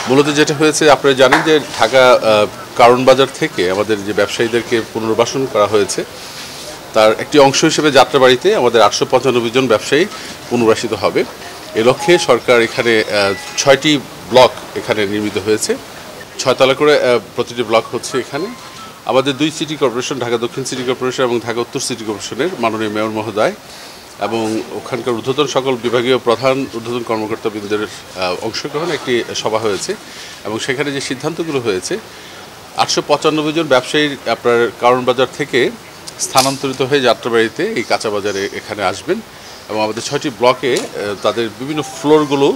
মূলত যেটা হয়েছে আপনারা জানেন যে ঢাকা কারণ বাজার থেকে আমাদের যে ব্যবসায়ীদেরকে পুনর্বাসন করা হয়েছে তার একটি অংশ হিসেবে যাত্রাবাড়িতে আমাদের 895 জন ব্যবসায়ী পুনর্বাসিত হবে। এ লক্ষ্যে সরকার এখানে 6টি ব্লক এখানে নির্মিত হয়েছে। 6 তলা করে প্রতিটি ব্লক হচ্ছে এখানে। আমাদের 2 সিটি কর্পোরেশন, ঢাকা দক্ষিণ সিটি কর্পোরেশন এবং ঢাকা উত্তর সিটি কর্পোরেশনের মাননীয় মেয়র মহোদয় এবং ওখানকার ঊর্ধ্বতন সকল বিভাগীয় প্রধান ঊর্ধ্বতন কর্মকর্তাবৃন্দের অংশগ্রহণে একটি সভা হয়েছে এবং সেখানে যে সিদ্ধান্তগুলো হয়েছে 895 জন ব্যবসায়ী আপনার কারণ বাজার থেকে স্থানান্তরিত হয়ে যাত্রাবাড়িতে এই কাঁচা বাজারে এখানে আসবেন এবং আমাদের 6টি ব্লকে তাদের বিভিন্ন ফ্লোরগুলো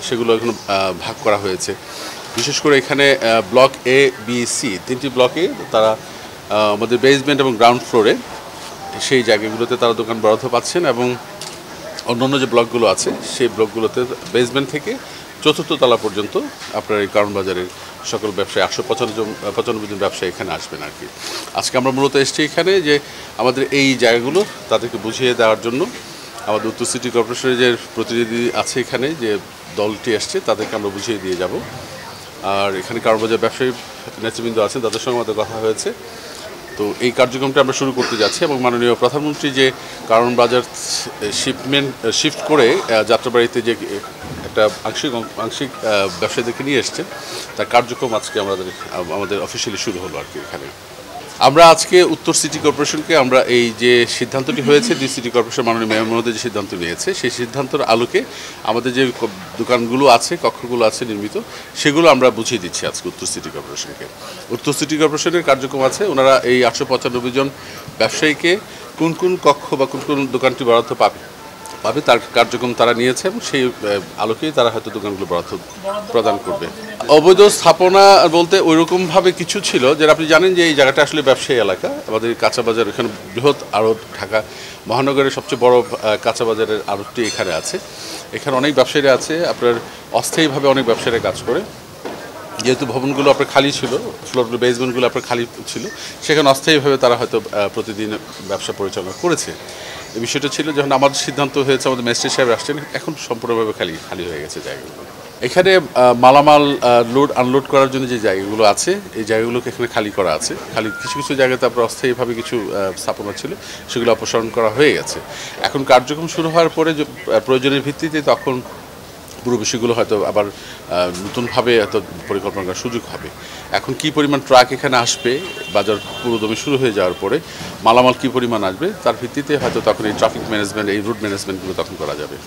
সেগুলো এখন ভাগ করা হয়েছে। বিশেষ করে এখানে ব্লক এ বি সি 3টি ব্লকে তারা আমাদের বেসমেন্ট এবং গ্রাউন্ড ফ্লোরে সেই জায়গাগুলোতে তারা দোকান বরাদ্দ পাচ্ছেন এবং অন্যান্য যে ব্লকগুলো আছে সেই ব্লকগুলোতে বেসমেন্ট থেকে 4র্থ তলা পর্যন্ত আপনার এই কারণ বাজারের সকল ব্যবসায়ী 895 জন ব্যবসায়ী এখানে আসবেন আর কি। আজকে আমরা মূলত এসেছি এখানে যে আমাদের এই জায়গাগুলো তাদেরকে বুঝিয়ে দেওয়ার জন্য আমাদের উত্তর সিটি কর্পোরেশনের যে প্রতিনিধি আছে এখানে যে দলটি আসছে তাদেরকে আমরা বুঝিয়ে দিয়ে যাব। আর এখানে কারণ বাজার ব্যবসায়ী নেতৃবৃন্দ আছেন তাদের সঙ্গে আমাদের কথা হয়েছে। তো এই কার্যক্রমটা আমরা শুরু করতে যাচ্ছি এবং মাননীয় প্রধানমন্ত্রী যে কারণ বাজার শিফট করে যাত্রাবাড়িতে যে একটা আংশিক ব্যবসায়ীদেরকে নিয়ে এসছেন তার কার্যক্রম আজকে আমাদের অফিসিয়ালি শুরু হলো আর কি। এখানে আমরা আজকে উত্তর সিটি কর্পোরেশনকে আমরা এই যে সিদ্ধান্তটি হয়েছে 2 সিটি কর্পোরেশন মাননীয় মেয়র মহোদয় যে সিদ্ধান্ত নিয়েছে সেই সিদ্ধান্তের আলোকে আমাদের যে দোকানগুলো আছে কক্ষগুলো আছে নির্মিত সেগুলো আমরা বুঝিয়ে দিচ্ছি আজকে উত্তর সিটি কর্পোরেশনকে। উত্তর সিটি কর্পোরেশনের কার্যক্রম আছে ওনারা এই 895 জন ব্যবসায়ীকে কোন কোন কক্ষ বা কোন কোন দোকানটি বরাদ্দ পাবে তার কার্যক্রম তারা নিয়েছে এবং সেই আলোকেই তারা হয়তো দোকানগুলো বরাদ্দ প্রদান করবে। অবৈধ স্থাপনা বলতে ওইরকমভাবে কিছু ছিল যেটা আপনি জানেন যে এই জায়গাটা আসলে ব্যবসায়ী এলাকা। আমাদের কাঁচা বাজার এখানে বৃহৎ আড়ত, ঢাকা মহানগরের সবচেয়ে বড় কাঁচা বাজারের আড়তটি এখানে আছে। এখানে অনেক ব্যবসায়ীরা আছে আপনার অস্থায়ীভাবে অনেক ব্যবসায়ীরা কাজ করে। যেহেতু ভবনগুলো আপনার খালি ছিল, ফ্লোরগুলো বেসমেন্টগুলো আপনার খালি ছিল, সেখানে অস্থায়ীভাবে তারা হয়তো প্রতিদিন ব্যবসা পরিচালনা করেছে। এই বিষয়টা ছিল যখন আমাদের সিদ্ধান্ত হয়েছে আমাদের ম্যাজিস্ট্রেট সাহেব আসছেন এখন সম্পূর্ণভাবে খালি হয়ে গেছে জায়গাগুলো। এখানে মালামাল লোড আনলোড করার জন্য যে জায়গাগুলো আছে এই জায়গাগুলোকে এখানে খালি করা আছে। কিছু কিছু জায়গাতে আপনার অস্থায়ীভাবে কিছু স্থাপনা ছিল সেগুলো অপসারণ করা হয়ে গেছে। এখন কার্যক্রম শুরু হওয়ার পরে প্রয়োজনের ভিত্তিতে তখন পুরো বিষয়গুলো হয়তো আবার নতুনভাবে হয়তো পরিকল্পনা করার সুযোগ হবে। এখন কি পরিমাণ ট্রাক এখানে আসবে বাজার পুরোদমে শুরু হয়ে যাওয়ার পরে মালামাল কি পরিমাণ আসবে তার ভিত্তিতে হয়তো তখন এই ট্রাফিক ম্যানেজমেন্ট এই রুট ম্যানেজমেন্টগুলো তখন করা যাবে।